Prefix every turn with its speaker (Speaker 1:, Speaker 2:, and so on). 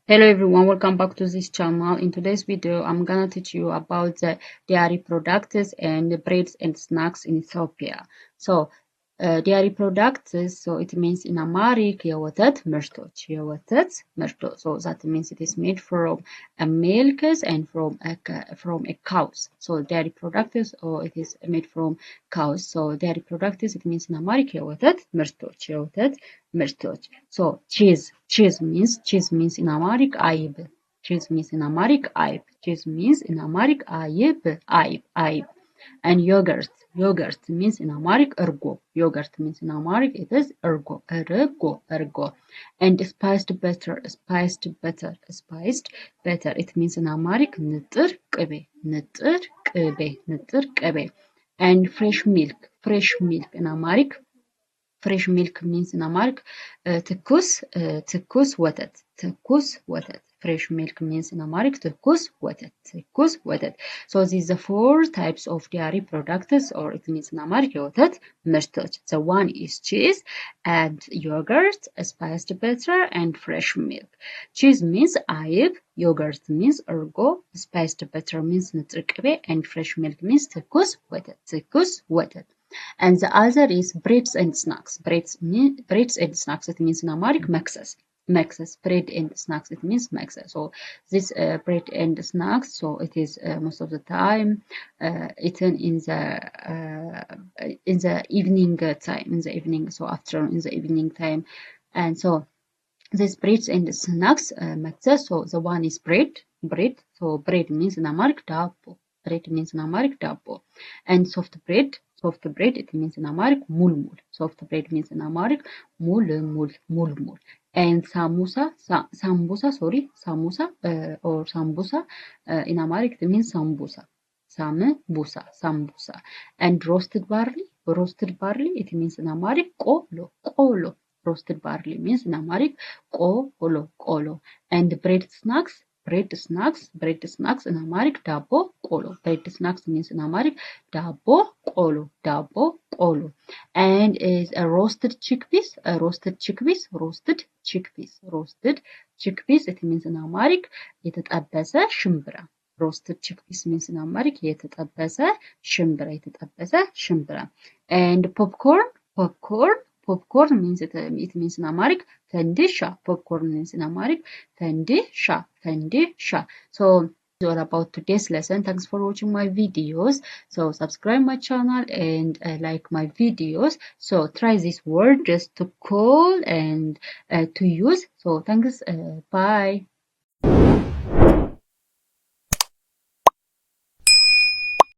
Speaker 1: Hello everyone, welcome back to this channel. In today's video, I'm gonna teach you about the dairy products and the breads and snacks in Ethiopia. So, dairy products, so it means in Amharic የወተት ምርቶች so that means it is made from milk and from a cows. So dairy products, or it is made from cows. So dairy products, it means in Amharic የወተት ምርቶች. So cheese means in Amharic አይብ. Cheese means in Amharic አይብ. Cheese means in Amharic አይብ. And yogurt means in Amharic ergo. Yogurt means in Amharic it is ergo. And spiced butter. It means in Amharic ንጥር ቅቤ. And fresh milk in Amharic. Fresh milk means in Amharic ትኩስ ወተት. Fresh milk means in Amharic ትኩስ ወተት. So these are four types of dairy products, or it means in Amharic የወተት ምርቶች. The one is cheese and yogurt, spiced butter and fresh milk. Cheese means አይብ, yogurt means ergo, spiced butter means ንጥር ቅቤ, and fresh milk means ትኩስ ወተት. And the other is breads and snacks. Breads and snacks, it means in Amharic መክሰስ. Bread and snacks, it means መክሰስ. So this bread and snacks, so it is most of the time eaten in the evening time, so afternoon, in the evening time. And so this breads and snacks መክሰስ, so the one is bread. So bread means in Amharic ዳቦ. And soft bread, it means in Amharic mulmul. Soft bread means in Amharic mulmul. And samosa or sambusa in Amharic it means sambusa. And roasted barley, it means in Amharic ቆሎ. Roasted barley means in Amharic ቆሎ. And bread snacks in Amharic ዳቦ ቆሎ. Bread snacks means in Amharic ዳቦ ቆሎ. And is a roasted chickpeas, it means in Amharic የተጠበሰ ሽምብራ. Roasted chickpeas means in Amharic የተጠበሰ ሽምብራ. And popcorn means it means in Amharic ፈንዲሻ. Popcorn means in Amharic ፈንዲሻ. So all about today's lesson. Thanks for watching my videos. So subscribe my channel and like my videos. So try this word just to call and to use. So thanks. Bye.